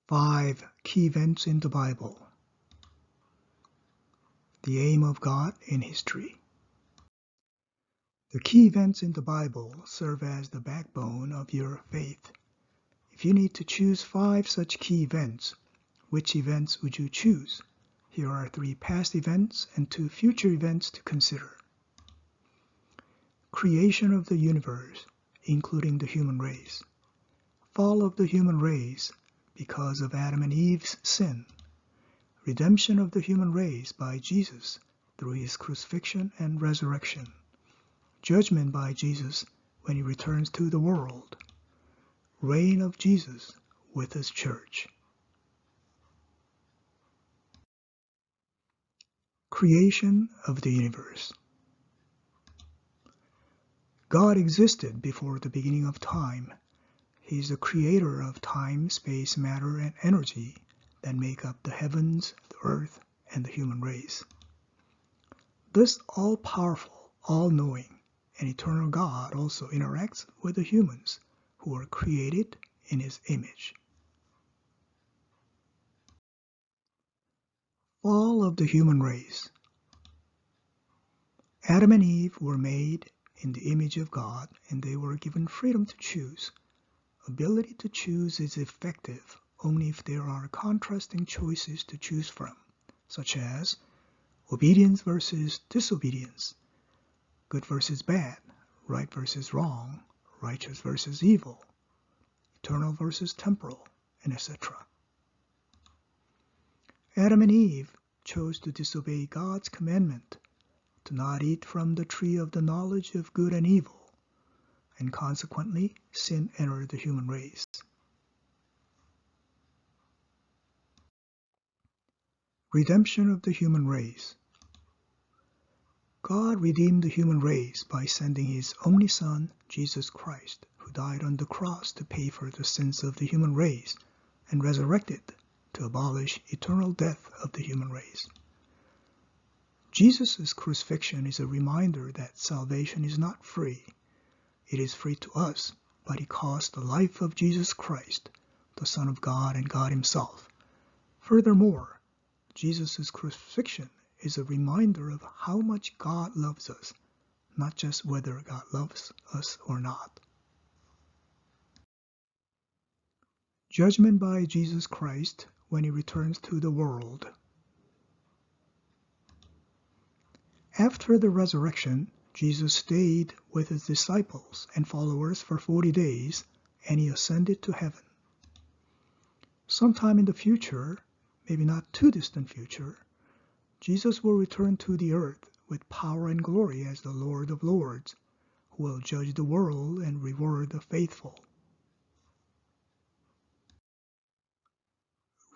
5 key events in the Bible. The aim of God in history. The key events in the Bible serve as the backbone of your faith. If you need to choose 5 such key events, which events would you choose? Here are 3 past events and 2 future events to consider. Creation of the universe, including the human race. Fall of the human race because of Adam and Eve's sin. Redemption of the human race by Jesus through his crucifixion and resurrection. Judgment by Jesus when he returns to the world. Reign of Jesus with his church. Creation of the universe. God existed before the beginning of time. He is the creator of time, space, matter, and energy that make up the heavens, the earth, and the human race. This all-powerful, all-knowing, and eternal God also interacts with the humans who are created in his image. Fall of the human race. Adam and Eve were made in the image of God, and they were given freedom to choose. Ability to choose is effective only if there are contrasting choices to choose from, such as obedience versus disobedience, good versus bad, right versus wrong, righteous versus evil, eternal versus temporal, and etc. Adam and Eve chose to disobey God's commandment to not eat from the tree of the knowledge of good and evil, and consequently sin entered the human race. Redemption of the human race. God redeemed the human race by sending his only Son, Jesus Christ, who died on the cross to pay for the sins of the human race and resurrected to abolish eternal death of the human race. Jesus' crucifixion is a reminder that salvation is not free. It is free to us, but it cost the life of Jesus Christ, the Son of God and God himself. Furthermore, Jesus' crucifixion is a reminder of how much God loves us, not just whether God loves us or not. Judgment by Jesus Christ when he returns to the world. After the resurrection, Jesus stayed with his disciples and followers for 40 days, and he ascended to heaven. Sometime in the future, maybe not too distant future, Jesus will return to the earth with power and glory as the Lord of Lords, who will judge the world and reward the faithful.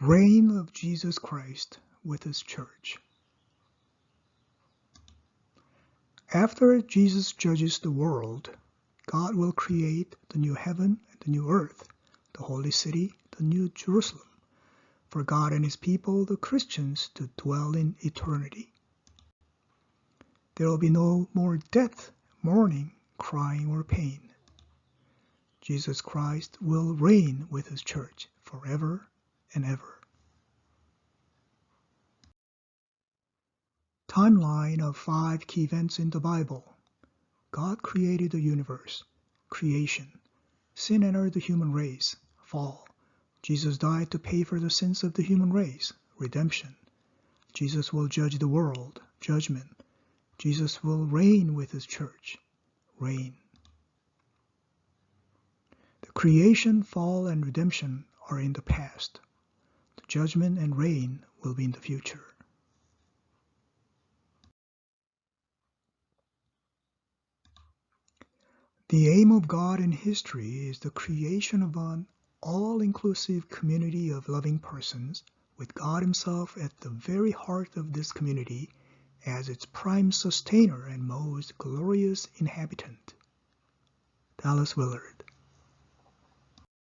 Reign of Jesus Christ with his church. After Jesus judges the world, God will create the new heaven and the new earth, the holy city, the new Jerusalem, for God and his people, the Christians, to dwell in eternity. There will be no more death, mourning, crying, or pain. Jesus Christ will reign with his church forever and ever. Timeline of 5 key events in the Bible. God created the universe. Creation. Sin entered the human race. Fall. Jesus died to pay for the sins of the human race. Redemption. Jesus will judge the world. Judgment. Jesus will reign with his church. Reign. The creation, fall, and redemption are in the past. The judgment and reign will be in the future. The aim of God in history is the creation of an all-inclusive community of loving persons, with God himself at the very heart of this community as its prime sustainer and most glorious inhabitant. Dallas Willard.